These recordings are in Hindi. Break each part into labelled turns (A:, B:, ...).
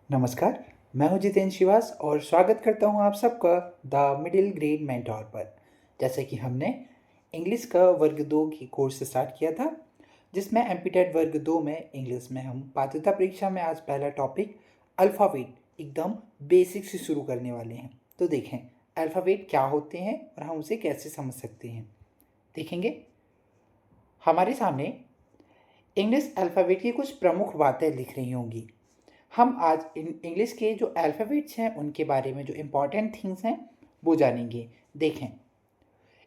A: नमस्कार, मैं हूं जितेंद्र श्रीवास और स्वागत करता हूं आप सबका द मिडिल ग्रेड मेंटोर पर। जैसे कि हमने इंग्लिश का वर्ग 2 की कोर्स स्टार्ट किया था, जिसमें एमपीटेट वर्ग 2 में इंग्लिश में हम पात्रता परीक्षा में आज पहला टॉपिक अल्फ़ाबेट एकदम बेसिक से शुरू करने वाले हैं। तो देखें अल्फ़ाबेट क्या होते हैं और हम उसे कैसे समझ सकते हैं। देखेंगे हमारे सामने इंग्लिश अल्फ़ाबेट की कुछ प्रमुख बातें लिख रही होंगी। हम आज इंग्लिश के जो अल्फ़ाबेट्स हैं उनके बारे में जो इम्पॉर्टेंट थिंग्स हैं वो जानेंगे। देखें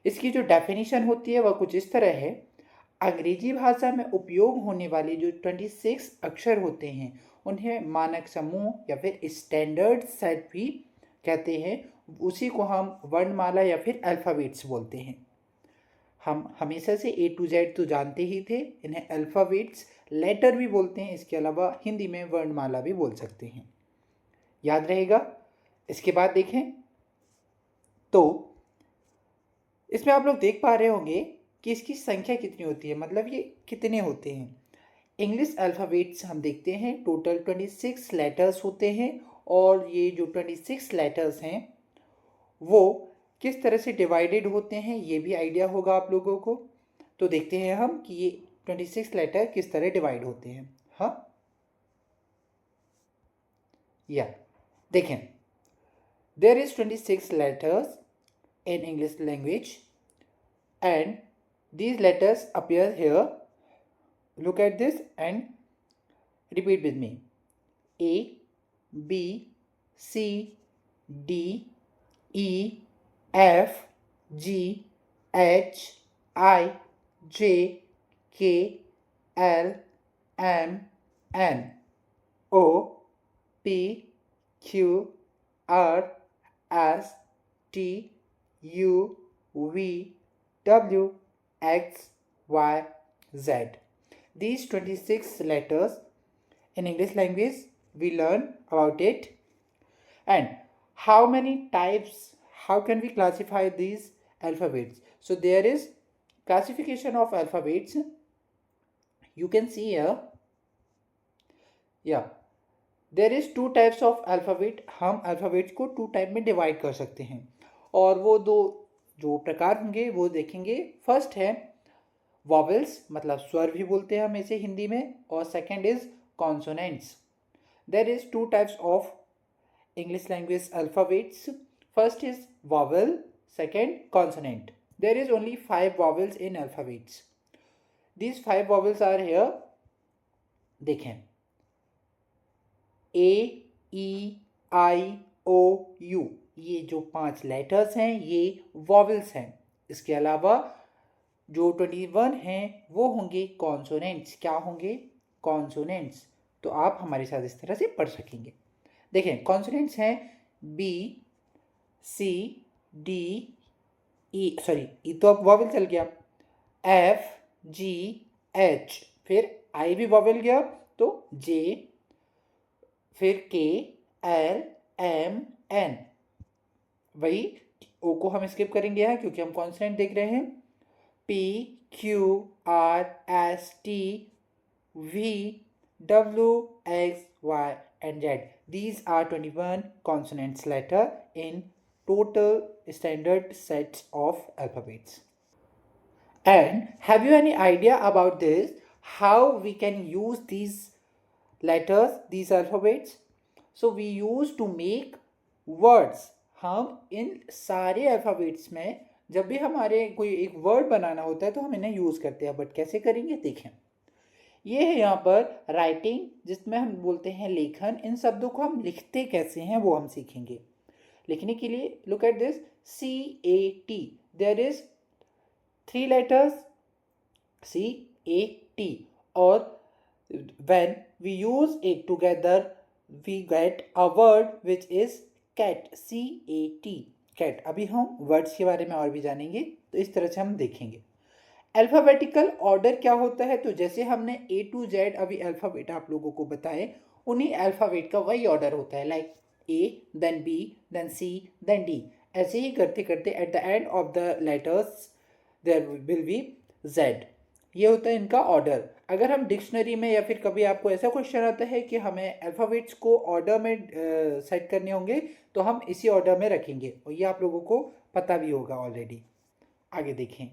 A: इसकी जो डेफिनेशन होती है वह कुछ इस तरह है। अंग्रेजी भाषा में उपयोग होने वाले जो 26 अक्षर होते हैं उन्हें मानक समूह या फिर स्टैंडर्ड सेट भी कहते हैं। उसी को हम वर्णमाला या फिर अल्फ़ाबेट्स बोलते हैं। हम हमेशा से ए टू जेड तो जानते ही थे, इन्हें अल्फ़ाबेट्स लेटर भी बोलते हैं। इसके अलावा हिंदी में वर्णमाला भी बोल सकते हैं, याद रहेगा। इसके बाद देखें तो इसमें आप लोग देख पा रहे होंगे कि इसकी संख्या कितनी होती है, मतलब ये कितने होते हैं। इंग्लिश अल्फ़ाबेट्स हम देखते हैं टोटल 26 लेटर्स होते हैं और ये जो 26 लेटर्स हैं वो किस तरह से डिवाइडेड होते हैं ये भी आइडिया होगा आप लोगों को। तो देखते हैं हम कि ये 26 लेटर किस तरह डिवाइड होते हैं। हाँ या देखें there is 26 letters in English language and these letters appear here. Look at this and repeat with me. A, B, C, D, E, F, G, H, I, J, K, L, M, N, O, P, Q, R, S, T, U, V, W, X, Y, Z. These 26 letters in English language we learn about it. And how many types, how can we classify these alphabets? So there is classification of alphabets. You can see here. Yeah. There is 2 types of alphabet. हम अल्फ़ाबेट्स को 2 टाइप में डिवाइड कर सकते हैं और वो दो जो प्रकार होंगे वो देखेंगे। फर्स्ट है वॉवेल्स, मतलब स्वर भी बोलते हैं हम इसे हिंदी में, और second is consonants. There is 2 types of English language alphabets. First is vowel, second consonant. There is only 5 vowels in alphabets. These 5 vowels are here. देखें A, E, I, O, you, ये जो 5 लेटर्स हैं ये वॉवेल्स हैं। इसके अलावा जो 21 हैं वो होंगे कॉन्सोनेंट्स। क्या होंगे? कॉन्सोनेंट्स। तो आप हमारे साथ इस तरह से पढ़ सकेंगे। देखें कॉन्सोनेंट्स हैं बी, सी, डी, ई, सॉरी ई तो अब वॉवेल चल गया, एफ, जी, एच, फिर आई भी वॉवेल गया तो जे, फिर के, एल, एम, एन। वही ओ को हम स्किप करेंगे यहाँ क्योंकि हम कॉन्स्टेंट देख रहे हैं। P, Q, R, S, T, V, W, X, Y and Z. These are 21 consonants letter in total standard sets of alphabets. And have you any idea about this? How we can use these letters, these alphabets? So we use to make words. हम इन सारे अल्फ़ाबेट्स में जब भी हमारे कोई एक वर्ड बनाना होता है तो हम इन्हें यूज़ करते हैं। बट कैसे करेंगे देखें, ये है यहाँ पर राइटिंग, जिसमें हम बोलते हैं लेखन। इन शब्दों को हम लिखते कैसे हैं वो हम सीखेंगे। लिखने के लिए look at this, CAT, there is 3 letters CAT, और when we use it together we get a word which is cat, CAT, cat। अभी हम वर्ड्स के बारे में और भी जानेंगे, तो इस तरह से हम देखेंगे। अल्फ़ाबेटिकल ऑर्डर क्या होता है, तो जैसे हमने A to Z अभी अल्फ़ाबेट आप लोगों को बताए, उन्हीं अल्फ़ाबेट का वही ऑर्डर होता है, like A, then B, then C, then D। ऐसे ही करते करते at the end of the letters there will be Z। ये होता है इनका ऑर्डर। अगर हम डिक्शनरी में या फिर कभी आपको ऐसा क्वेश्चन आता है कि हमें अल्फ़ाबेट्स को ऑर्डर में सेट करने होंगे तो हम इसी ऑर्डर में रखेंगे, और ये आप लोगों को पता भी होगा ऑलरेडी। आगे देखें,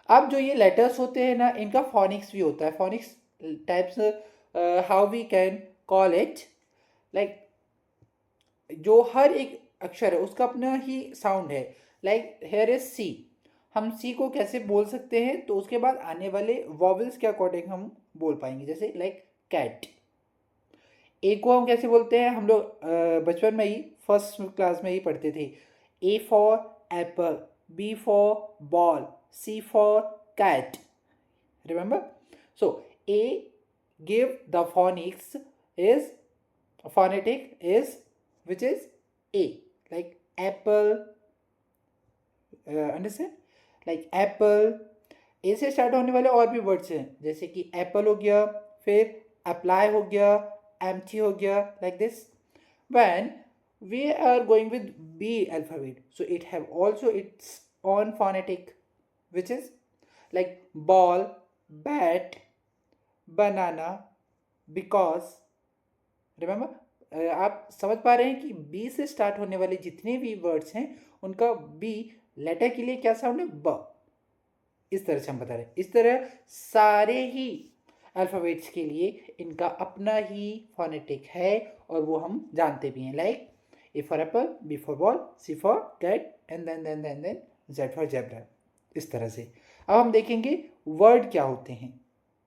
A: अब जो ये लेटर्स होते हैं ना, इनका फोनिक्स भी होता है। Phonics types, how we can call it, like जो हर एक अक्षर है उसका अपना ही साउंड है। लाइक हेयर इज सी, हम सी को कैसे बोल सकते हैं, तो उसके बाद आने वाले वॉवल्स के अकॉर्डिंग हम बोल पाएंगे। जैसे लाइक कैट, ए को हम कैसे बोलते हैं, हम लोग बचपन में ही फर्स्ट क्लास में ही पढ़ते थे। A for apple, B for ball, C for cat, remember. So A give the phonics is phonetic is which is A, like apple, understand, like apple। ए से स्टार्ट होने वाले और भी वर्ड्स हैं, जैसे कि एप्पल हो गया, फिर अप्लाई हो गया, एम्प्टी हो गया, like this. When we are going with B alphabet, so it have also its own phonetic, which is like ball, bat, banana, because, remember. आप समझ पा रहे हैं कि बी से स्टार्ट होने वाले जितने भी वर्ड्स हैं उनका बी लेटर के लिए क्या साउंड है, ब। इस तरह से हम बता रहे हैं। इस तरह सारे ही अल्फ़ाबेट्स के लिए इनका अपना ही फोनेटिक है, और वो हम जानते भी हैं। Like A for apple, B for ball, C for cat, and then Z for zebra. इस तरह से अब हम देखेंगे वर्ड क्या होते हैं।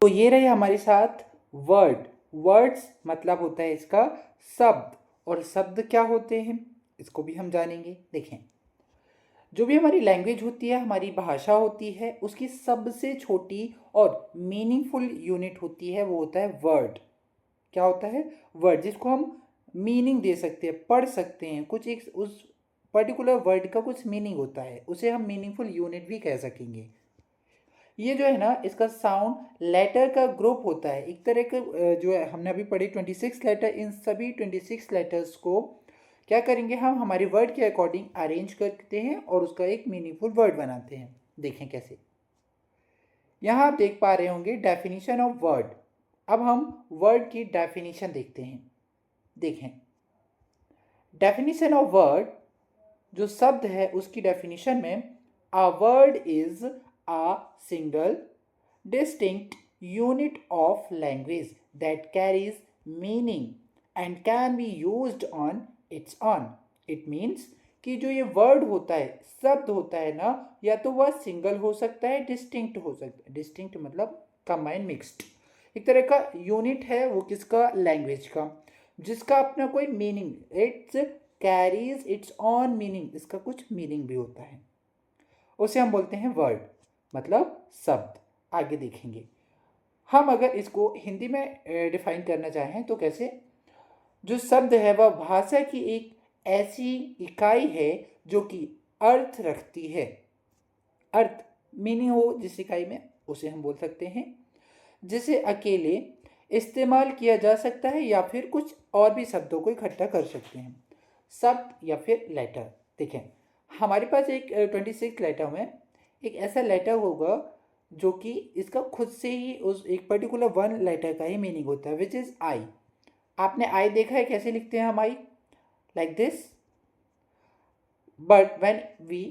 A: तो ये रहे हमारे साथ वर्ड। वर्ड्स मतलब होता है इसका शब्द, और शब्द क्या होते हैं इसको भी हम जानेंगे। देखें, जो भी हमारी लैंग्वेज होती है, हमारी भाषा होती है, उसकी सबसे छोटी और मीनिंगफुल यूनिट होती है, वो होता है वर्ड। क्या होता है, वर्ड, जिसको हम मीनिंग दे सकते हैं, पढ़ सकते हैं। कुछ एक उस पर्टिकुलर वर्ड का कुछ मीनिंग होता है, उसे हम मीनिंगफुल यूनिट भी कह सकेंगे। ये जो है ना, इसका साउंड लेटर का ग्रुप होता है, एक तरह के जो है हमने अभी पढ़े 26 लेटर। इन सभी 26 लेटर्स को क्या करेंगे, हम हमारे वर्ड के अकॉर्डिंग अरेंज करते हैं और उसका एक मीनिंगफुल वर्ड बनाते हैं। देखें कैसे, यहाँ आप देख पा रहे होंगे डेफिनेशन ऑफ वर्ड। अब हम वर्ड की डेफिनेशन देखते हैं। देखें, डेफिनेशन ऑफ वर्ड, जो शब्द है उसकी डेफिनेशन में, a word is a single distinct unit of language that carries meaning and can be used on its own। It means कि जो ये वर्ड होता है, शब्द होता है ना, या तो वह सिंगल हो सकता है, डिस्टिंक्ट हो सकता है। डिस्टिंक्ट मतलब कंबाइन, मिक्स्ड, एक तरह का यूनिट है वो, किसका, लैंग्वेज का, जिसका अपना कोई meaning, it's carries it's on meaning, इसका कुछ मीनिंग भी होता है, उसे हम बोलते हैं वर्ड, मतलब शब्द। आगे देखेंगे हम, अगर इसको हिंदी में डिफाइन करना चाहें तो कैसे, जो शब्द है वह भाषा की एक ऐसी इकाई है जो कि अर्थ रखती है। अर्थ, मीनिंग हो जिस इकाई में, उसे हम बोल सकते हैं, जिसे अकेले इस्तेमाल किया जा सकता है या फिर कुछ और भी शब्दों को इकट्ठा कर सकते हैं, शब्द या फिर लेटर। देखें, हमारे पास एक 26 लेटर में एक ऐसा लेटर होगा जो कि इसका खुद से ही उस एक पर्टिकुलर वन लेटर का ही मीनिंग होता है, विच इज़ आई। आपने आई देखा है कैसे लिखते हैं हम I, like this. But when we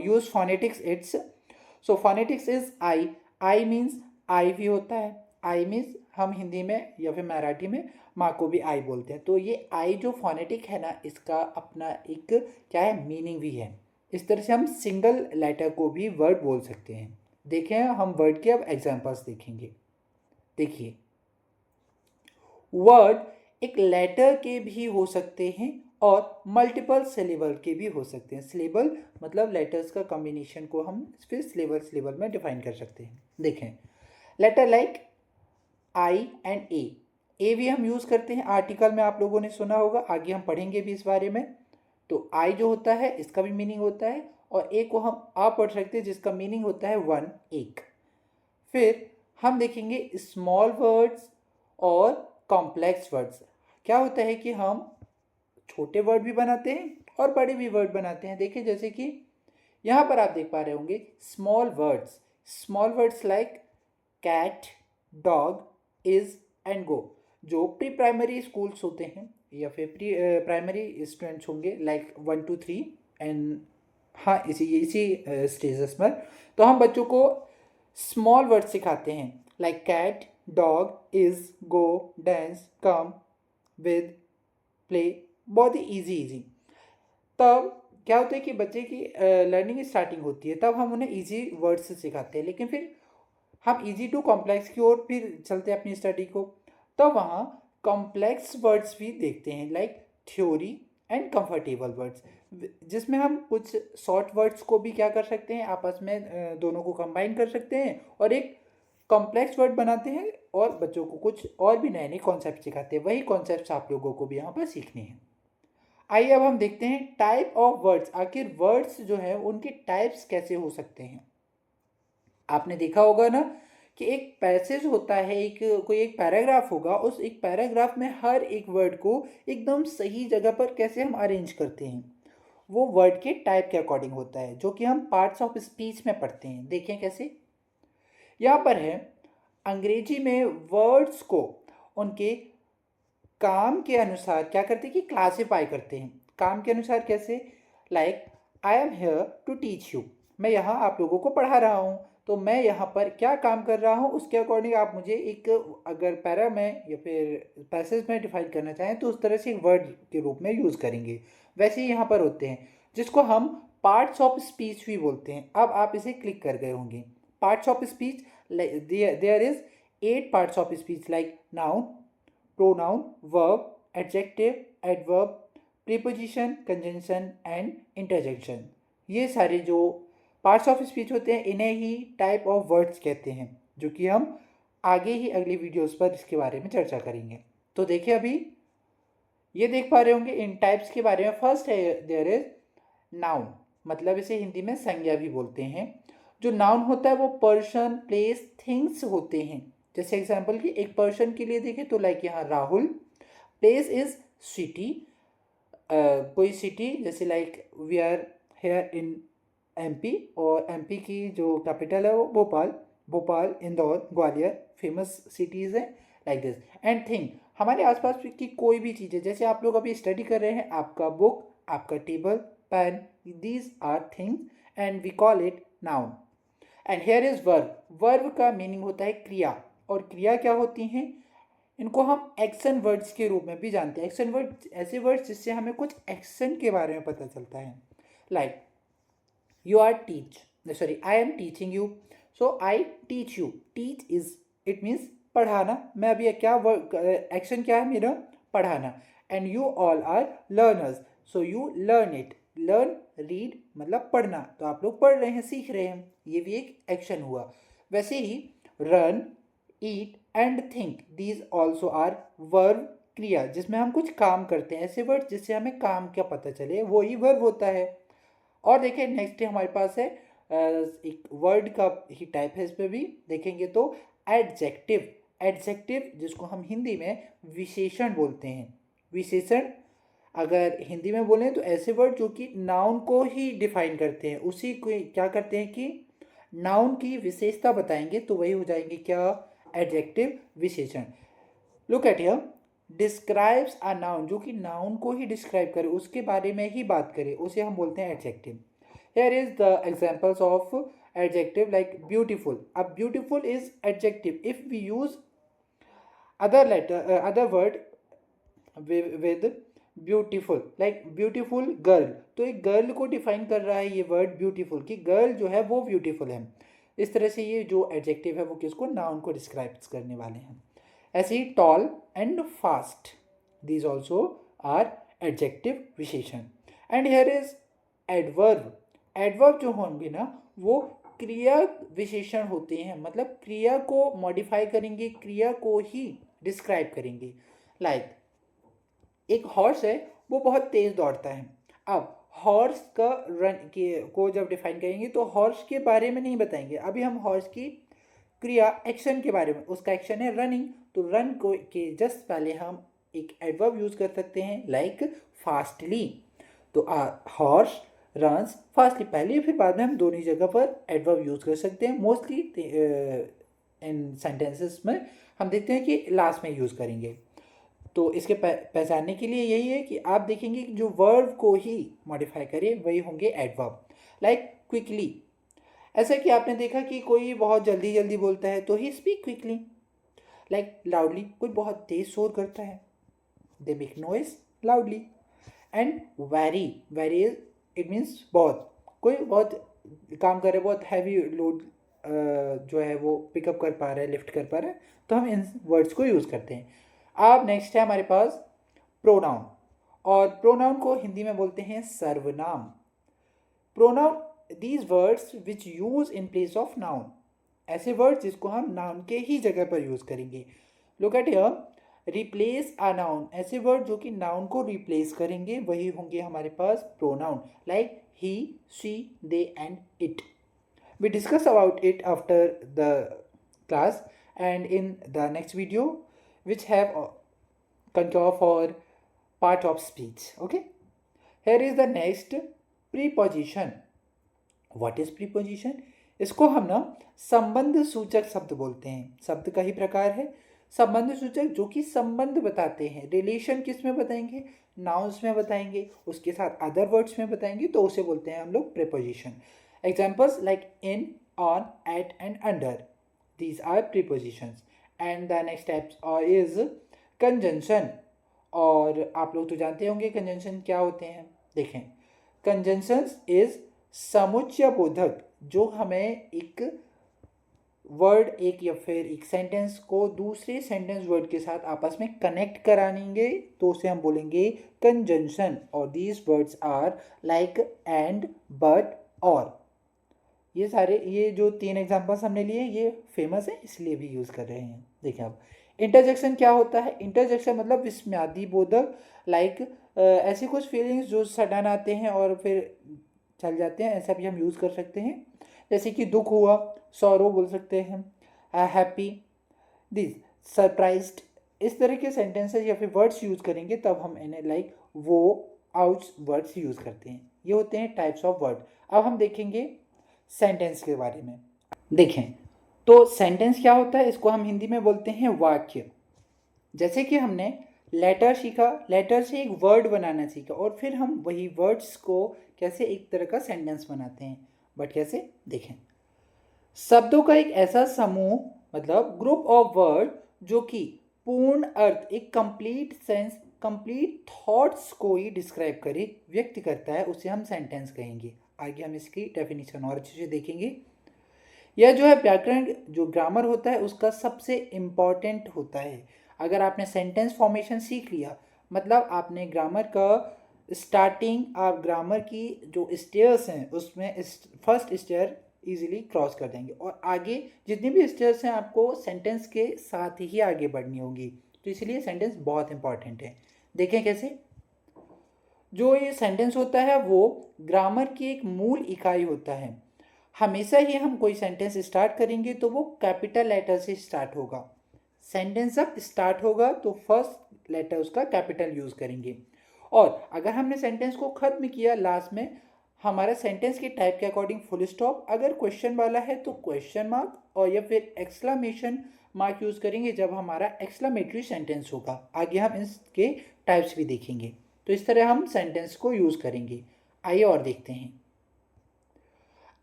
A: use phonetics, it's, so phonetics is I. I means I भी होता है। आई मीन्स हम हिंदी में या फिर मराठी में माँ को भी आई बोलते हैं। तो ये आई जो फोनेटिक है ना, इसका अपना एक क्या है, मीनिंग भी है। इस तरह से हम सिंगल लेटर को भी वर्ड बोल सकते हैं। देखें, हम वर्ड के अब एग्जांपल्स देखेंगे। देखिए, वर्ड एक लेटर के भी हो सकते हैं और मल्टीपल सिलेबल के भी हो सकते हैं। सिलेबल मतलब लेटर्स का कॉम्बिनेशन को हम फिर सिलेबल में डिफाइन कर सकते हैं। देखें, लेटर लाइक आई एंड ए भी हम यूज़ करते हैं आर्टिकल में, आप लोगों ने सुना होगा, आगे हम पढ़ेंगे भी इस बारे में। तो आई जो होता है इसका भी मीनिंग होता है, और ए को हम आ पढ़ सकते हैं जिसका मीनिंग होता है वन, एक। फिर हम देखेंगे स्मॉल वर्ड्स और कॉम्प्लेक्स वर्ड्स। क्या होता है कि हम छोटे वर्ड भी बनाते हैं और बड़े भी वर्ड बनाते हैं। देखिए, जैसे कि यहाँ पर आप देख पा रहे होंगे small words like cat, dog, is and go. जो प्री प्राइमरी स्कूल्स होते हैं या फिर प्री प्राइमरी स्टूडेंट्स होंगे लाइक 1 to 3 एंड हाँ इसी स्टेजेस पर, तो हम बच्चों को स्मॉल वर्ड सिखाते हैं like cat, dog, is, go, dance, come, with, play, बहुत ही इजी। तब क्या होता है कि बच्चे की लर्निंग स्टार्टिंग होती है, तब हम उन्हें इजी वर्ड्स से सिखाते हैं, लेकिन फिर हम इजी टू कॉम्प्लेक्स की ओर फिर चलते हैं अपनी स्टडी को, तब वहाँ कॉम्प्लेक्स वर्ड्स भी देखते हैं like theory and comfortable words, जिसमें हम कुछ शॉर्ट वर्ड्स को भी क्या कर सकते हैं, आपस में दोनों को कंबाइन कर सकते हैं और एक कॉम्प्लेक्स वर्ड बनाते हैं और बच्चों को कुछ और भी नए नए कॉन्सेप्ट सिखाते हैं। वही कॉन्सेप्ट्स आप लोगों को भी यहाँ पर सीखने हैं। आइए अब हम देखते हैं टाइप ऑफ वर्ड्स, आखिर वर्ड्स जो है उनके टाइप्स कैसे हो सकते हैं। आपने देखा होगा ना कि एक पैसेज होता है, कोई एक पैराग्राफ होगा, उस एक पैराग्राफ में हर एक वर्ड को एकदम सही जगह पर कैसे हम अरेंज करते हैं, वो वर्ड के टाइप के अकॉर्डिंग होता है, जो कि हम पार्ट्स ऑफ स्पीच में पढ़ते हैं। देखें कैसे, यहाँ पर है अंग्रेजी में वर्ड्स को उनके काम के अनुसार क्या करते हैं कि क्लासिफाई करते हैं। काम के अनुसार कैसे, like I am here to teach you, मैं यहाँ आप लोगों को पढ़ा रहा हूँ, तो मैं यहाँ पर क्या काम कर रहा हूँ उसके अकॉर्डिंग आप मुझे एक, अगर पैरा में या फिर पैसेज में डिफाइन करना चाहें तो उस तरह से एक वर्ड के रूप में यूज़ करेंगे। वैसे ही यहाँ पर होते हैं जिसको हम पार्ट्स ऑफ स्पीच भी बोलते हैं। अब आप इसे क्लिक कर गए होंगे। Parts of speech, there is 8 parts of speech like noun, pronoun, verb, adjective, adverb, preposition, conjunction and interjection। ये सारे जो पार्ट्स ऑफ स्पीच होते हैं इन्हें ही टाइप ऑफ वर्ड्स कहते हैं, जो कि हम आगे ही अगली वीडियोस पर इसके बारे में चर्चा करेंगे। तो देखिए अभी ये देख पा रहे होंगे इन टाइप्स के बारे में। फर्स्ट है देयर इज नाउन, मतलब इसे हिंदी में संज्ञा भी बोलते हैं। जो नाउन होता है वो पर्सन, प्लेस, थिंग्स होते हैं। जैसे एग्जांपल की एक पर्सन के लिए देखें तो लाइक यहाँ राहुल, प्लेस इज सिटी, कोई सिटी जैसे like we are here in MP, और एमपी की जो कैपिटल है वो भोपाल, इंदौर, ग्वालियर फेमस सिटीज़ हैं लाइक दिस। एंड थिंग, हमारे आसपास की कोई भी चीज़ें, जैसे आप लोग अभी स्टडी कर रहे हैं, आपका बुक, आपका table, pen, these are things and we call it noun. And here is verb का मीनिंग होता है क्रिया, और क्रिया क्या होती हैं, इनको हम एक्शन वर्ड्स के रूप में भी जानते हैं। एक्शन वर्ड ऐसे वर्ड्स जिससे हमें कुछ एक्शन के बारे में पता चलता है। Like you are I am teaching you, so I teach you. Teach is it means पढ़ाना। मैं अभी क्या एक्शन क्या है मेरा, पढ़ाना। And you all are learners, so you learn it. Learn, read मतलब पढ़ना, तो आप लोग पढ़ रहे हैं, सीख रहे हैं, ये भी एक एक्शन हुआ। वैसे ही run, eat and think, these also are verb, क्रिया जिसमें हम कुछ काम करते हैं। ऐसे वर्ड जिससे हमें काम क्या पता चले वो ही वर्ब होता है। और देखिए नेक्स्ट हमारे पास है एक वर्ड का ही टाइप है, इस पर भी देखेंगे तो एडजेक्टिव जिसको हम हिंदी में विशेषण बोलते हैं। विशेषण अगर हिंदी में बोलें तो ऐसे वर्ड जो कि नाउन को ही डिफाइन करते हैं, उसी को क्या करते हैं कि नाउन की विशेषता बताएंगे, तो वही हो जाएंगे क्या, एडजेक्टिव, विशेषण। Look at here, describes a noun, जो कि नाउन को ही डिस्क्राइब करे, उसके बारे में ही बात करे, उसे हम बोलते हैं adjective. Here is the examples of adjective like beautiful. अब beautiful is adjective if we use other word with beautiful, like beautiful girl, तो एक गर्ल को डिफाइन कर रहा है ये वर्ड ब्यूटीफुल, कि गर्ल जो है वो ब्यूटीफुल है। इस तरह से ये जो एडजेक्टिव है वो किसको, नाउन को डिस्क्राइब करने वाले हैं। ऐसे ही tall and fast, these also are adjective विशेषण। एंड हियर इज एडवर्ब जो होंगे ना वो क्रिया विशेषण होते हैं, मतलब क्रिया को मॉडिफाई करेंगे, क्रिया को ही डिस्क्राइब करेंगे। लाइक एक हॉर्स है वो बहुत तेज दौड़ता है। अब हॉर्स का रन को जब डिफाइन करेंगे तो हॉर्स के बारे में नहीं बताएंगे, अभी हम हॉर्स की क्रिया एक्शन के बारे में, उसका एक्शन है रनिंग, तो रन को के जस्ट पहले हम एक एडवर्ब यूज कर सकते हैं लाइक फास्टली। तो हॉर्स रन्स फास्टली, पहले फिर बाद में हम दोनों ही जगह पर एडवर्ब यूज़ कर सकते हैं। मोस्टली इन सेंटेंसेस में हम देखते हैं कि लास्ट में यूज़ करेंगे। तो इसके पहचानने के लिए यही है कि आप देखेंगे कि जो वर्ब को ही मॉडिफाई करे वही होंगे एडवर्ब। लाइक क्विकली, ऐसा कि आपने देखा कि कोई बहुत जल्दी जल्दी बोलता है तो he speak quickly. Like loudly, कोई बहुत तेज शोर करता है, they make noise loudly. And very, very it means बहुत, कोई बहुत काम कर रहा है, बहुत हैवी लोड जो है वो पिकअप कर पा रहा है, लिफ्ट कर पा रहा है, तो हम इन वर्ड्स को यूज़ करते हैं। अब नेक्स्ट है हमारे पास प्रोनाउन, और प्रोनाउन को हिंदी में बोलते हैं सर्वनाम। Pronoun, these words which use in place of noun, ऐसे वर्ड्स जिसको हम नाउन के ही जगह पर यूज करेंगे। Look at here, replace a noun, ऐसे वर्ड जो कि नाउन को रिप्लेस करेंगे वही होंगे हमारे पास pronoun. Like he, she, they and it. We discuss about it after the class and in the next video, which have contour for part of speech. Okay, here is the next, preposition. What is preposition? इसको हम ना संबंध सूचक शब्द बोलते हैं। शब्द का ही प्रकार है संबंध सूचक, जो कि संबंध बताते हैं। रिलेशन किस में बताएंगे? नाउन्स में बताएंगे, उसके साथ अदर वर्ड्स में बताएंगे, तो उसे बोलते हैं हम लोग preposition. Examples like in, on, at and under. These are prepositions. And the next steps is conjunction. और आप लोग तो जानते होंगे कंजंक्शन क्या होते हैं। देखें, कंजंक्शंस इज समुच्चय बोधक, जो हमें एक वर्ड, एक या फिर एक सेंटेंस को दूसरे सेंटेंस वर्ड के साथ आपस में कनेक्ट कराएंगे, तो उसे हम बोलेंगे कंजंक्शन। और these words are like and, but, और। ये सारे, ये जो 3 एग्जांपल्स हमने लिए ये फेमस है इसलिए भी यूज़ कर रहे हैं। देखिए अब इंटरजेक्शन क्या होता है? इंटरजेक्शन मतलब विस्मयादि बोधक। लाइक ऐसी कुछ फीलिंग्स जो सडन आते हैं और फिर चल जाते हैं, ऐसा भी हम यूज़ कर सकते हैं। जैसे कि दुख हुआ, सॉरो बोल सकते हैं, हैप्पी, दिस, सरप्राइज्ड। इस तरह के सेंटेंसेस या फिर वर्ड्स यूज़ करेंगे तब हम इन्हें लाइक, वो, आउट्स वर्ड्स यूज़ करते हैं। ये होते हैं टाइप्स ऑफ वर्ड। अब हम देखेंगे सेंटेंस के बारे में। देखें तो सेंटेंस क्या होता है, इसको हम हिंदी में बोलते हैं वाक्य। जैसे कि हमने लेटर सीखा, लेटर से एक वर्ड बनाना सीखा, और फिर हम वही वर्ड्स को कैसे एक तरह का सेंटेंस बनाते हैं। बट कैसे? देखें, शब्दों का एक ऐसा समूह, मतलब ग्रुप ऑफ वर्ड, जो कि पूर्ण अर्थ, एक कंप्लीट सेंस, कंप्लीट थॉट्स को ही डिस्क्राइब करे, व्यक्त करता है, उसे हम सेंटेंस कहेंगे। आगे हम इसकी डेफिनेशन और अच्छे से देखेंगे। यह जो है व्याकरण, जो ग्रामर होता है उसका सबसे इम्पॉर्टेंट होता है। अगर आपने सेंटेंस फॉर्मेशन सीख लिया, मतलब आपने ग्रामर का स्टार्टिंग, आप ग्रामर की जो स्टेयर्स हैं उसमें फर्स्ट स्टेयर इजीली क्रॉस कर देंगे, और आगे जितनी भी स्टेयर्स हैं आपको सेंटेंस के साथ ही आगे बढ़नी होगी। तो इसलिए सेंटेंस बहुत इंपॉर्टेंट है। देखें कैसे। जो ये सेंटेंस होता है वो ग्रामर की एक मूल इकाई होता है। हमेशा ही हम कोई सेंटेंस स्टार्ट करेंगे तो वो कैपिटल लेटर से स्टार्ट होगा। सेंटेंस जब स्टार्ट होगा तो फर्स्ट लेटर उसका कैपिटल यूज़ करेंगे, और अगर हमने सेंटेंस को ख़त्म किया लास्ट में, हमारा सेंटेंस के टाइप के अकॉर्डिंग फुल स्टॉप, अगर क्वेश्चन वाला है तो क्वेश्चन मार्क, और या फिर एक्सक्लामेशन मार्क यूज़ करेंगे जब हमारा एक्सक्लामेटरी सेंटेंस होगा। आगे हम इसके टाइप्स भी देखेंगे। तो इस तरह हम सेंटेंस को यूज़ करेंगे। आइए और देखते हैं।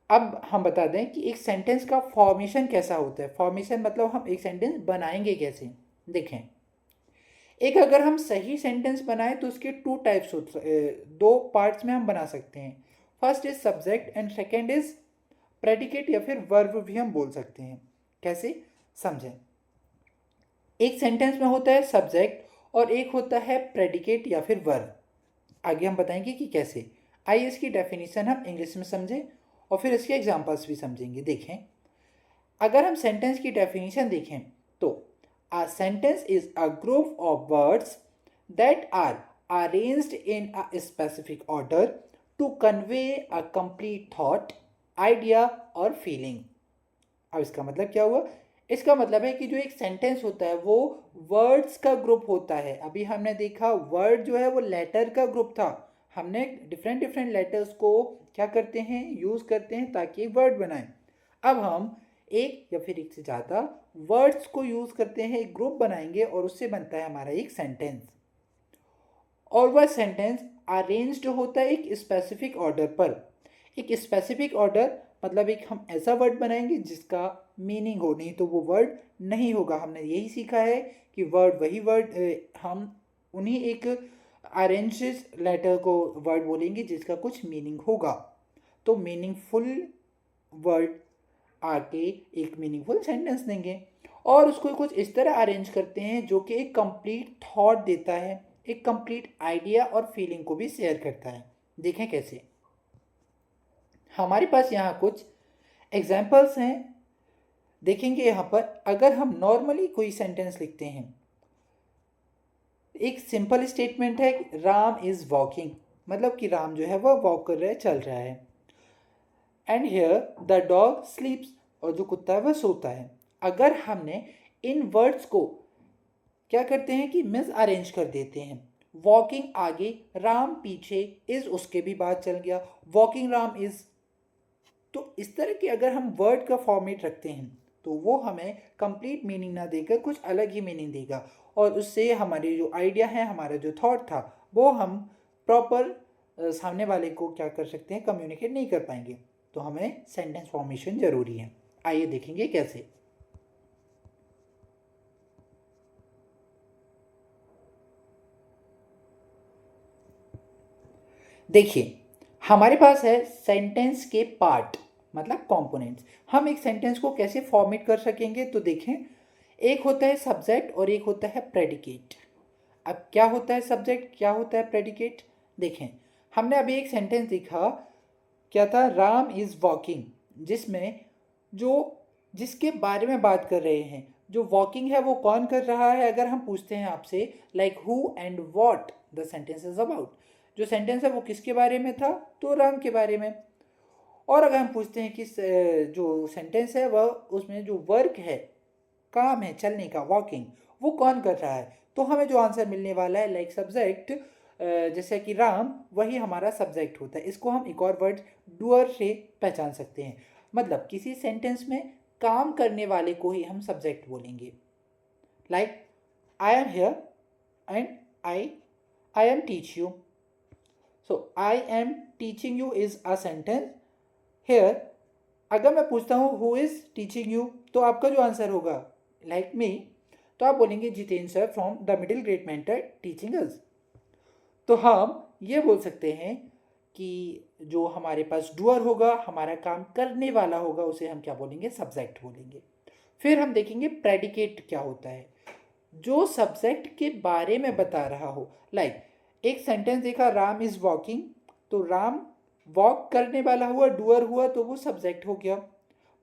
A: अब हम बता दें कि एक सेंटेंस का फॉर्मेशन कैसा होता है। फॉर्मेशन मतलब हम एक सेंटेंस बनाएंगे कैसे। देखें, एक अगर हम सही सेंटेंस बनाएं तो उसके 2 टाइप्स होते हैं, 2 पार्ट्स में हम बना सकते हैं। First is subject and second is predicate, या फिर वर्ब भी हम बोल सकते हैं। कैसे, समझें। एक सेंटेंस में होता है सब्जेक्ट और एक होता है प्रेडिकेट या फिर वर्ब। आगे हम बताएंगे कि कैसे। आइए इसकी डेफिनेशन हम इंग्लिश में समझें और फिर इसके एग्जांपल्स भी समझेंगे। देखें, अगर हम सेंटेंस की डेफिनेशन देखें तो a sentence is a group of words that are arranged in a specific order to convey a complete thought, idea और फीलिंग। अब इसका मतलब क्या हुआ? इसका मतलब है कि जो एक सेंटेंस होता है वो वर्ड्स का ग्रुप होता है। अभी हमने देखा वर्ड जो है वो लेटर का ग्रुप था, हमने डिफरेंट डिफरेंट लेटर्स को क्या करते हैं, यूज़ करते हैं ताकि एक वर्ड बनाएं। अब हम एक या फिर एक से ज़्यादा वर्ड्स को यूज़ करते हैं, एक ग्रुप बनाएंगे और उससे बनता है हमारा एक सेंटेंस। और वह सेंटेंस अरेंज्ड होता है एक स्पेसिफिक ऑर्डर पर। एक स्पेसिफिक ऑर्डर मतलब एक हम ऐसा वर्ड बनाएंगे जिसका मीनिंग हो, नहीं तो वो वर्ड नहीं होगा। हमने यही सीखा है कि वर्ड वही वर्ड, हम उन्हीं एक अरेंज लेटर को वर्ड बोलेंगे जिसका कुछ मीनिंग होगा। तो मीनिंगफुल वर्ड आके एक मीनिंगफुल सेंटेंस देंगे और उसको कुछ इस तरह अरेंज करते हैं जो कि एक कंप्लीट थॉट देता है, एक कंप्लीट आइडिया और फीलिंग को भी शेयर करता है। देखें कैसे। हमारे पास यहाँ कुछ एग्जाम्पल्स हैं, देखेंगे यहाँ पर। अगर हम नॉर्मली कोई सेंटेंस लिखते हैं, एक सिंपल स्टेटमेंट है, राम इज़ वॉकिंग, मतलब कि राम जो है वह वॉक कर रहा है, चल रहा है। And here the dog sleeps, और जो कुत्ता है वह सोता है। अगर हमने इन वर्ड्स को क्या करते हैं कि मिस अरेंज कर देते हैं, वॉकिंग आगे, राम पीछे, इज उसके भी बाद चल गया, वॉकिंग राम इज। तो इस तरह के अगर हम वर्ड का फॉर्मेट रखते हैं तो वो हमें कंप्लीट मीनिंग ना देकर कुछ अलग ही मीनिंग देगा, और उससे हमारे जो आइडिया है, हमारा जो थॉट था, वो हम प्रॉपर सामने वाले को क्या कर सकते हैं, कम्युनिकेट नहीं कर पाएंगे। तो हमें सेंटेंस फॉर्मेशन ज़रूरी है। आइए देखेंगे कैसे। देखिए, हमारे पास है सेंटेंस के पार्ट, मतलब कंपोनेंट्स। हम एक सेंटेंस को कैसे फॉर्मेट कर सकेंगे, तो देखें, एक होता है सब्जेक्ट और एक होता है प्रेडिकेट। अब क्या होता है सब्जेक्ट, क्या होता है प्रेडिकेट, देखें। हमने अभी एक सेंटेंस देखा, क्या था, राम इज़ वॉकिंग, जिसमें जो जिसके बारे में बात कर रहे हैं, जो वॉकिंग है वो कौन कर रहा है। अगर हम पूछते हैं आपसे like who and what the sentence is about, जो सेंटेंस है वो किसके बारे में था, तो राम के बारे में। और अगर हम पूछते हैं कि जो सेंटेंस है वह, उसमें जो वर्क है, काम है चलने का, वॉकिंग, वो कौन कर रहा है, तो हमें जो आंसर मिलने वाला है लाइक सब्जेक्ट, जैसे कि राम, वही हमारा सब्जेक्ट होता है। इसको हम एक और वर्ड डूअर से पहचान सकते हैं, मतलब किसी सेंटेंस में काम करने वाले को ही हम सब्जेक्ट बोलेंगे। Like I am here and I am teach you. So I am teaching you is a sentence here. अगर मैं पूछता हूँ हु इज़ टीचिंग यू, तो आपका जो आंसर होगा लाइक मी, तो आप बोलेंगे Jitendra sir from the middle grade mentor teaching us. तो हम ये बोल सकते हैं कि जो हमारे पास डूअर होगा, हमारा काम करने वाला होगा, उसे हम क्या बोलेंगे, सब्जेक्ट बोलेंगे। फिर हम देखेंगे प्रेडिकेट क्या होता है, जो सब्जेक्ट के बारे में बता रहा हो। लाइक एक सेंटेंस देखा, राम इज़ वॉकिंग, तो राम वॉक करने वाला हुआ, डूअर हुआ, तो वो सब्जेक्ट हो गया।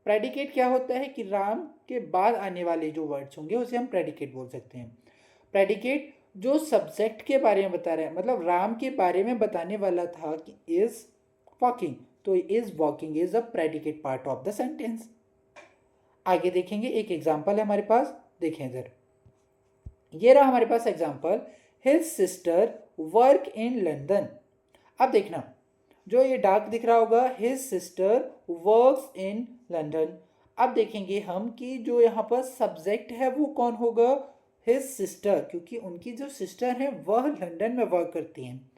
A: प्रेडिकेट क्या होता है कि राम के बाद आने वाले जो वर्ड्स होंगे उसे हम प्रेडिकेट बोल सकते हैं। प्रेडिकेट जो सब्जेक्ट के बारे में बता रहे हैं, मतलब राम के बारे में बताने वाला था कि इज वॉकिंग, तो is walking is a predicate part of the sentence. आगे देखेंगे, एक एग्जांपल है हमारे पास, देखें इधर, ये रहा हमारे पास example, his sister work in London. अब देखना, जो ये डार्क दिख रहा होगा, his sister works in London. अब देखेंगे हम कि जो यहाँ पर सब्जेक्ट है वो कौन होगा, हिज सिस्टर, क्योंकि उनकी जो सिस्टर है वह लंदन में वर्क करती हैं।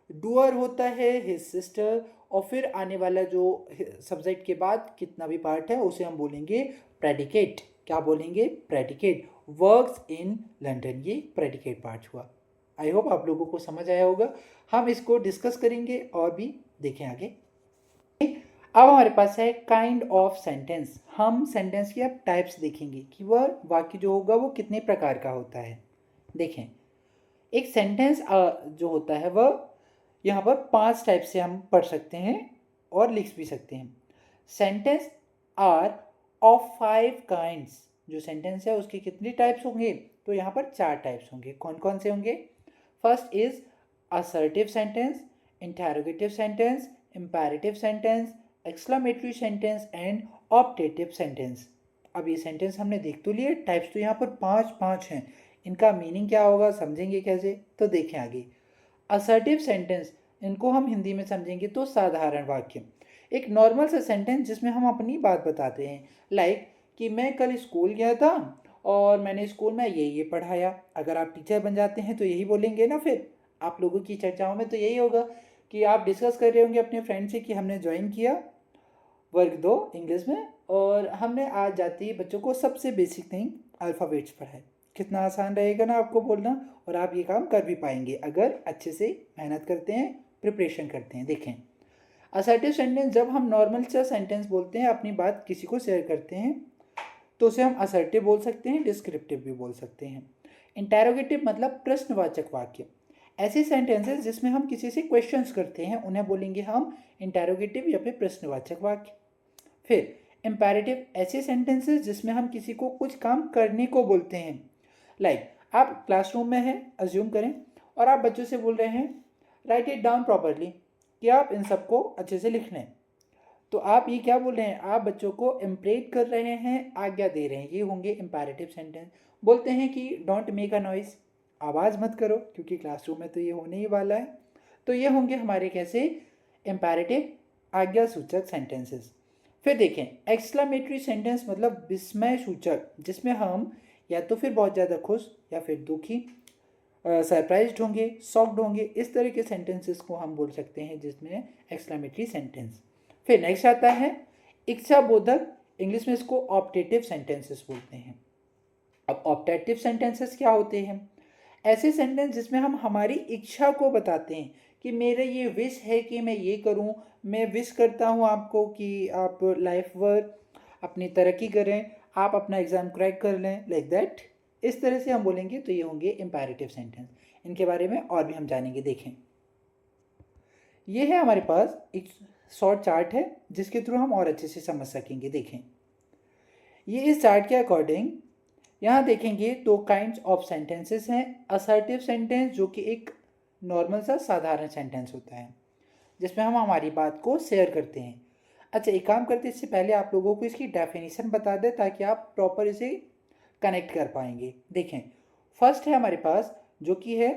A: डूअर होता है हिज सिस्टर, और फिर आने वाला जो सब्जेक्ट के बाद कितना भी पार्ट है उसे हम बोलेंगे प्रेडिकेट। क्या बोलेंगे, प्रेडिकेट। वर्क्स इन लंदन, ये प्रेडिकेट पार्ट हुआ। आई होप आप लोगों को समझ आया होगा। हम इसको डिस्कस करेंगे और भी, देखें आगे। अब हमारे पास है काइंड ऑफ सेंटेंस। हम सेंटेंस की अब टाइप्स देखेंगे कि वह वाक्य जो होगा वो कितने प्रकार का होता है। देखें, एक सेंटेंस जो होता है वह यहाँ पर 5 टाइप से हम पढ़ सकते हैं और लिख भी सकते हैं। सेंटेंस आर ऑफ 5 काइंड्स, जो सेंटेंस है उसके कितने टाइप्स होंगे, तो यहाँ पर 4 टाइप्स होंगे। कौन कौन से होंगे, first is assertive sentence, interrogative sentence, imperative sentence, exclamatory sentence and optative sentence. अब ये सेंटेंस हमने देख तो लिए, टाइप्स तो यहाँ पर 5 हैं। इनका मीनिंग क्या होगा, समझेंगे कैसे, तो देखें आगे। असर्टिव सेंटेंस, इनको हम हिंदी में समझेंगे तो साधारण वाक्य, एक नॉर्मल सा सेंटेंस जिसमें हम अपनी बात बताते हैं, लाइक कि मैं कल स्कूल गया था और मैंने स्कूल में ये पढ़ाया। अगर आप टीचर बन जाते हैं तो यही बोलेंगे ना, फिर आप लोगों की चर्चाओं में तो यही होगा कि आप डिस्कस कर रहे होंगे अपने फ्रेंड से कि हमने ज्वाइन किया वर्ग 2 इंग्लिश में, और हमने आज जाते ही बच्चों को सबसे बेसिक थिंग अल्फ़ाबेट्स पढ़ाए। कितना आसान रहेगा ना आपको बोलना, और आप ये काम कर भी पाएंगे अगर अच्छे से मेहनत करते हैं, प्रिपरेशन करते हैं। देखें, असर्टिव सेंटेंस, जब हम नॉर्मल सा सेंटेंस बोलते हैं, अपनी बात किसी को शेयर करते हैं, तो उसे हम असर्टिव बोल सकते हैं, डिस्क्रिप्टिव भी बोल सकते हैं। इंटेरोगेटिव मतलब प्रश्नवाचक वाक्य, ऐसे सेंटेंसेस जिसमें हम किसी से क्वेश्चंस करते हैं उन्हें बोलेंगे हम इंटेरोगेटिव या फिर प्रश्नवाचक वाक्य। फिर इम्पेरेटिव, ऐसे सेंटेंसेस जिसमें हम किसी को कुछ काम करने को बोलते हैं, लाइक आप क्लासरूम में हैं, अज्यूम करें, और आप बच्चों से बोल रहे हैं राइट इट डाउन प्रॉपरली, कि आप इन सबको अच्छे से लिख लें। तो आप ये क्या बोल रहे हैं, आप बच्चों को इम्प्रेट कर रहे हैं, आज्ञा दे रहे हैं, ये होंगे इम्पेरेटिव सेंटेंस। बोलते हैं कि डोंट मेक अ नॉइस, आवाज़ मत करो, क्योंकि क्लासरूम में तो ये होने ही वाला है। तो ये होंगे हमारे कैसे इम्पेरेटिव आज्ञा सूचक सेंटेंसेस। फिर देखें, एक्सक्लेमेटरी सेंटेंस मतलब विस्मय सूचक, जिसमें हम या तो फिर बहुत ज़्यादा खुश या फिर दुखी, सरप्राइज्ड होंगे, शॉक्ड होंगे, इस तरह के सेंटेंसेस को हम बोल सकते हैं जिसमें एक्सक्लेमेटरी सेंटेंस। फिर नेक्स्ट आता है इच्छा बोधक, इंग्लिश में इसको ऑप्टेटिव सेंटेंसेस बोलते हैं। अब ऑप्टेटिव सेंटेंसेस क्या होते हैं, ऐसे सेंटेंस जिसमें हम हमारी इच्छा को बताते हैं कि मेरा ये विश है कि मैं ये करूं, मैं विश करता हूं आपको कि आप लाइफ वर्क अपनी तरक्की करें, आप अपना एग्ज़ाम क्रैक कर लें, लाइक दैट। इस तरह से हम बोलेंगे तो ये होंगे इम्पेरेटिव सेंटेंस। इनके बारे में और भी हम जानेंगे। देखें, ये है हमारे पास एक शॉर्ट चार्ट है जिसके थ्रू हम और अच्छे से समझ सकेंगे। देखें, ये इस चार्ट के अकॉर्डिंग यहाँ देखेंगे दो काइंड्स ऑफ सेंटेंसेस हैं। असर्टिव सेंटेंस जो कि एक नॉर्मल सा साधारण सेंटेंस होता है जिसमें हम हमारी बात को शेयर करते हैं। अच्छा, एक काम करते हैं, इससे पहले आप लोगों को इसकी डेफिनेशन बता दें ताकि आप प्रॉपर इसे कनेक्ट कर पाएंगे। देखें, फर्स्ट है हमारे पास जो कि है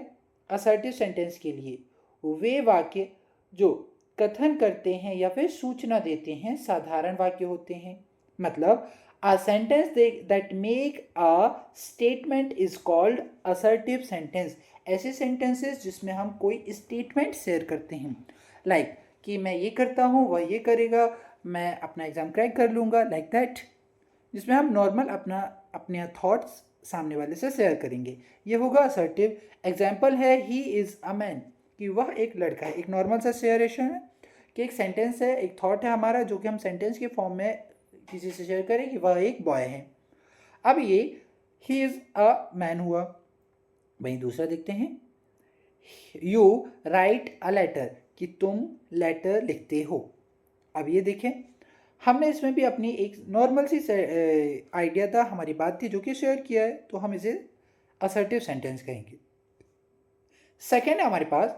A: असर्टिव सेंटेंस के लिए वे वाक्य जो कथन करते हैं या फिर सूचना देते हैं साधारण वाक्य होते हैं। मतलब a sentence that make a statement is called assertive sentence। ऐसे सेंटेंसेस जिसमें हम कोई स्टेटमेंट शेयर करते हैं, लाइक कि मैं ये करता हूँ, वह ये करेगा, मैं अपना एग्ज़ाम क्रैक कर लूँगा, लाइक दैट, जिसमें हम नॉर्मल अपने थॉट्स सामने वाले से शेयर करेंगे, ये होगा असर्टिव। एग्जाम्पल है ही इज़ अ मैन, कि वह एक लड़का है। एक नॉर्मल सा शेयरेशन है कि एक सेंटेंस है, एक थॉट है हमारा जो कि हम सेंटेंस के फॉर्म में किसी से शेयर करें कि वह एक बॉय है। अब ये ही इज़ अ मैन हुआ। वहीं दूसरा देखते हैं, यू राइट अ लेटर, कि तुम लेटर लिखते हो। अब ये देखें, हमने इसमें भी अपनी एक नॉर्मल सी आइडिया था, हमारी बात थी जो कि शेयर किया है, तो हम इसे असर्टिव सेंटेंस कहेंगे। सेकेंड है हमारे पास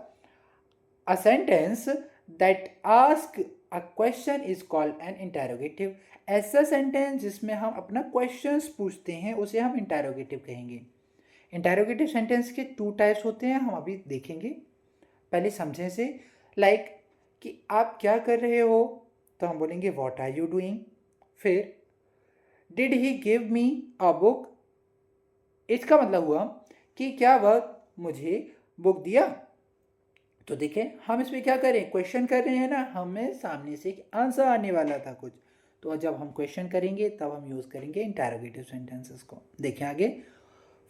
A: a sentence that ask a question is called an interrogative. ऐसा सेंटेंस जिसमें हम अपना क्वेश्चंस पूछते हैं उसे हम इंटेरोगेटिव कहेंगे। इंटेरोगेटिव सेंटेंस के 2 टाइप्स होते हैं, हम अभी देखेंगे। पहले समझें से, लाइक कि आप क्या कर रहे हो, तो हम बोलेंगे व्हाट आर यू डूइंग। फिर did he give me a book, इसका मतलब हुआ कि क्या वह मुझे बुक दिया। तो देखें, हम इसमें क्या करें, क्वेश्चन कर रहे हैं ना, हमें सामने से एक आंसर आने वाला था कुछ, तो जब हम क्वेश्चन करेंगे तब हम यूज़ करेंगे इंटेरोगेटिव सेंटेंसेस को। देखें आगे,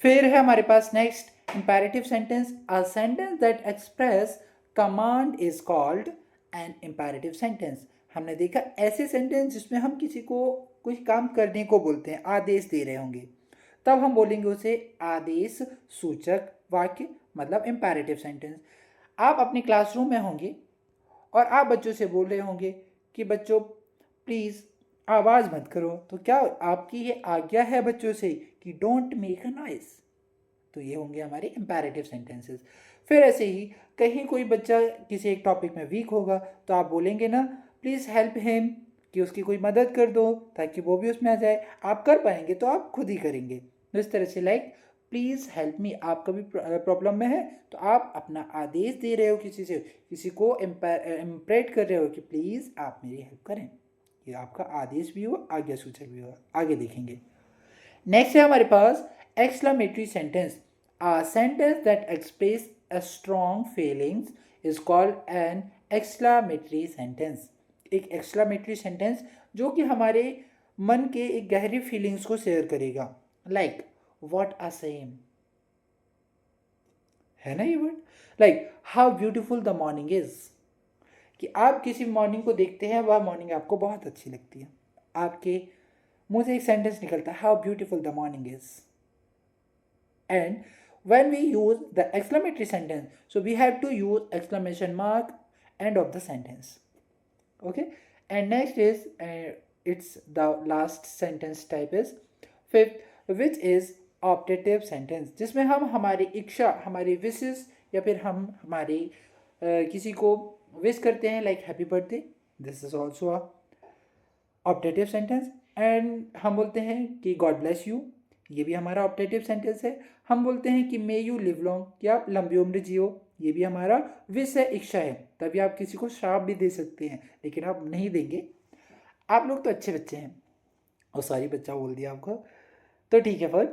A: फिर है हमारे पास next imperative sentence. A sentence that express command is called an imperative sentence. हमने देखा ऐसे सेंटेंस जिसमें हम किसी को कुछ काम करने को बोलते हैं, आदेश दे रहे होंगे, तब हम बोलेंगे उसे आदेश सूचक वाक्य, मतलब इंपेरेटिव सेंटेंस। आप अपने क्लासरूम में होंगे और आप बच्चों से बोल रहे होंगे कि बच्चों प्लीज़ आवाज़ मत करो, तो क्या आपकी ये आज्ञा है बच्चों से कि डोंट मेक अ नॉइस। तो ये होंगे हमारे इंपेरेटिव सेंटेंसेस। फिर ऐसे ही कहीं कोई बच्चा किसी एक टॉपिक में वीक होगा तो आप बोलेंगे ना प्लीज़ हेल्प हिम, कि उसकी कोई मदद कर दो ताकि वो भी उसमें आ जाए। आप कर पाएंगे तो आप खुद ही करेंगे। तो इस तरह से लाइक प्लीज़ हेल्प मी, आप कभी प्रॉब्लम में है तो आप अपना आदेश दे रहे हो किसी से, किसी को इम्प्रेट कर रहे हो कि प्लीज़ आप मेरी हेल्प करें। ये आपका आदेश भी हो, आज्ञा सूचक भी हो। आगे देखेंगे। नेक्स्ट है हमारे पास exclamatory sentence. A sentence that express a strong feelings is called an exclamatory sentence. एक एक्सक्लेमेटरी सेंटेंस जो कि हमारे मन के एक गहरी फीलिंग्स को शेयर करेगा। लाइक व्हाट अ सेम, है ना ये word. Like how beautiful the morning is, कि आप किसी मॉर्निंग को देखते हैं, वह मॉर्निंग आपको बहुत अच्छी लगती है, आपके मुंह से एक सेंटेंस निकलता है how beautiful the morning is. And when we use the exclamatory sentence, so we have to use exclamation mark end of the sentence. Okay, and next is it's the last sentence type is fifth, which is optative sentence, जिसमें हम हमारी इच्छा, हमारी विशेस या फिर हम हमारी किसी को विश करते हैं like happy birthday, this is also a optative sentence. And हम बोलते हैं कि गॉड ब्लेस यू, ये भी हमारा ऑप्टेटिव सेंटेंस है। हम बोलते हैं कि मे यू लिव लॉन्ग, कि आप लंबी उम्र जियो, ये भी हमारा विश है, इच्छा है। तभी आप किसी को श्राप भी दे सकते हैं, लेकिन आप नहीं देंगे, आप लोग तो अच्छे बच्चे हैं। और सॉरी बच्चा बोल दिया आपको, तो ठीक है फिर।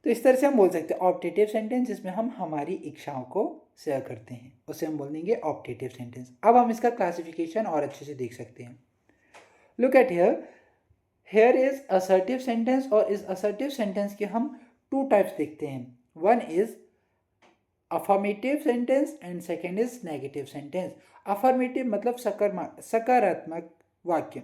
A: तो इस तरह से हम बोल सकते हैं ऑप्टेटिव सेंटेंस, जिसमें हम हमारी इच्छाओं को शेयर करते हैं, उसे हम बोल देंगे ऑप्टेटिव सेंटेंस। अब हम इसका क्लासिफिकेशन और अच्छे से देख सकते हैं। Look at here is assertive sentence, और इस असर्टिव सेंटेंस के हम टू टाइप्स देखते हैं। One is affirmative sentence and second is negative sentence. Affirmative मतलब सकारात्मक वाक्य,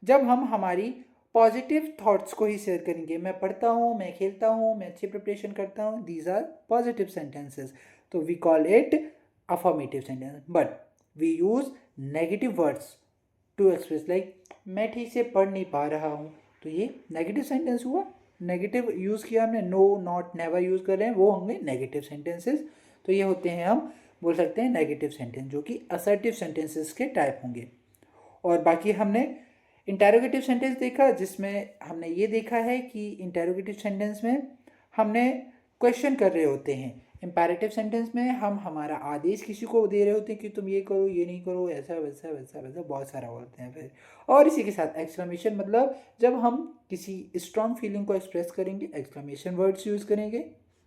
A: जब हम हमारी पॉजिटिव थॉट्स को ही शेयर करेंगे। मैं पढ़ता हूँ, मैं खेलता हूँ, मैं अच्छी प्रिपरेशन करता हूँ, दीज आर पॉजिटिव सेंटेंसेस, तो we call it affirmative sentence. But we use negative words to express, like मैं ठीक से पढ़ नहीं पा रहा हूँ, तो ये नेगेटिव सेंटेंस हुआ। नेगेटिव यूज़ किया हमने, नो, नॉट, नेवर यूज़ कर रहे हैं, वो होंगे नेगेटिव सेंटेंसेस। तो ये होते हैं, हम बोल सकते हैं नेगेटिव सेंटेंस, जो कि असर्टिव सेंटेंसेस के टाइप होंगे। और बाकी हमने इंटेरोगेटिव सेंटेंस देखा, जिसमें हमने ये देखा है कि इंटेरोगेटिव सेंटेंस में हमने क्वेश्चन कर रहे होते हैं। इंपैरेटिव सेंटेंस में हम हमारा आदेश किसी को दे रहे होते हैं कि तुम ये करो, ये नहीं करो, ऐसा वैसा वैसा वैसा बहुत सारा बोलते हैं फिर। और इसी के साथ एक्सक्लेमेशन मतलब जब हम किसी स्ट्रॉन्ग फीलिंग को एक्सप्रेस करेंगे, एक्सक्लेमेशन वर्ड्स यूज़ करेंगे।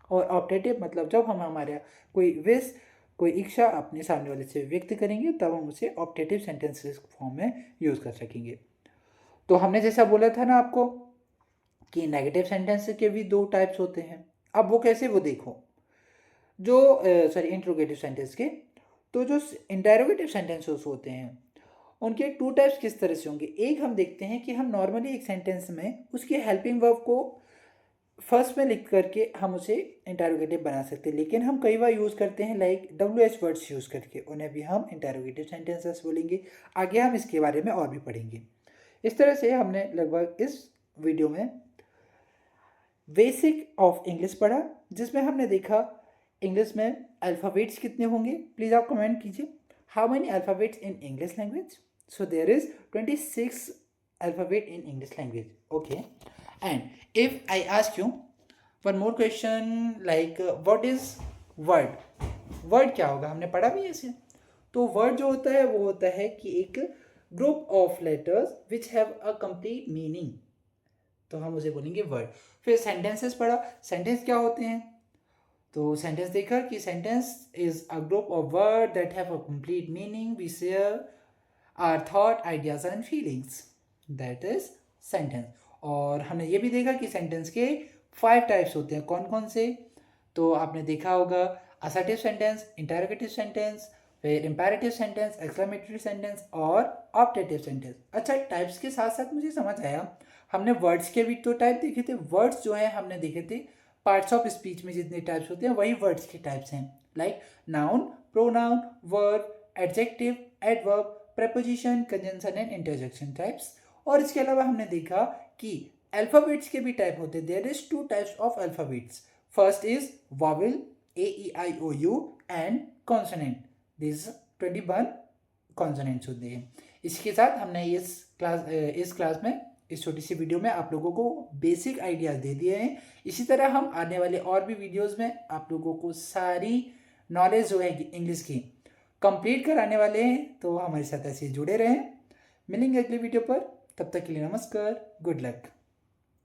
A: और ऑप्टेटिव मतलब जब हम हमारा कोई विश, कोई इच्छा अपने सामने वाले से व्यक्त करेंगे, तब हम उसे ऑप्टेटिव सेंटेंसेस फॉर्म में यूज़ कर सकेंगे। तो हमने जैसा बोला था ना आपको कि नेगेटिव सेंटेंस के भी दो टाइप्स होते हैं। अब वो कैसे, वो देखो। जो सॉरी इंट्रोगेटिव सेंटेंस के, तो जो इंटेरोगेटिव सेंटेंसेस होते हैं उनके टू टाइप्स किस तरह से होंगे। एक हम देखते हैं कि हम नॉर्मली एक सेंटेंस में उसके हेल्पिंग वर्ब को फर्स्ट में लिख करके हम उसे इंटेरोगेटिव बना सकते हैं, लेकिन हम कई बार यूज़ करते हैं लाइक WH वर्ड्स यूज़ करके, उन्हें भी हम इंटेरोगेटिव सेंटेंसेस बोलेंगे। आगे हम इसके बारे में और भी पढ़ेंगे। इस तरह से हमने लगभग इस वीडियो में बेसिक ऑफ इंग्लिश पढ़ा, जिसमें हमने देखा इंग्लिश में अल्फ़ाबेट्स कितने होंगे। प्लीज़ आप कमेंट कीजिए, how many alphabets in English language. So there is 26 alphabet in English language. Okay, and if I ask you one more question like what is word, word क्या होगा, हमने पढ़ा भी ऐसे। तो वर्ड जो होता है वो होता है कि एक group of letters which have a complete meaning, तो हम उसे बोलेंगे वर्ड। फिर सेंटेंसेस पढ़ा, सेंटेंस क्या होते हैं। तो सेंटेंस देखा कि sentence is a group of word that have a complete meaning, we share our thought, ideas and feelings, that is sentence. और हमने ये भी देखा कि सेंटेंस के 5 टाइप्स होते हैं। कौन कौन से, तो आपने देखा होगा असर्टिव सेंटेंस, इंटेरोगेटिव सेंटेंस, फिर इंपैरेटिव सेंटेंस, एक्सक्लेमेटरी सेंटेंस और ऑप्टेटिव सेंटेंस। अच्छा, टाइप्स के साथ साथ मुझे समझ आया, हमने वर्ड्स के भी तो टाइप देखे थे। वर्ड्स जो है हमने देखे थे पार्ट्स ऑफ स्पीच में जितने टाइप्स होते हैं वही वर्ड्स के टाइप्स हैं, like noun, pronoun, verb, adjective, adverb, preposition, conjunction and interjection types. और इसके अलावा हमने देखा कि अल्फाबेट्स के भी टाइप होते हैं। There is 2 types of alphabets. First is vowel AEIOU and consonant, this 21 consonants होते हैं। इसके साथ हमने इस क्लास में इस छोटी सी वीडियो में आप लोगों को बेसिक आइडियाज दे दिए हैं। इसी तरह हम आने वाले और भी वीडियोस में आप लोगों को सारी नॉलेज जो है इंग्लिश की कंप्लीट कराने वाले हैं, तो हमारे साथ ऐसे जुड़े रहें। मिलेंगे अगले वीडियो पर, तब तक के लिए नमस्कार, गुड लक।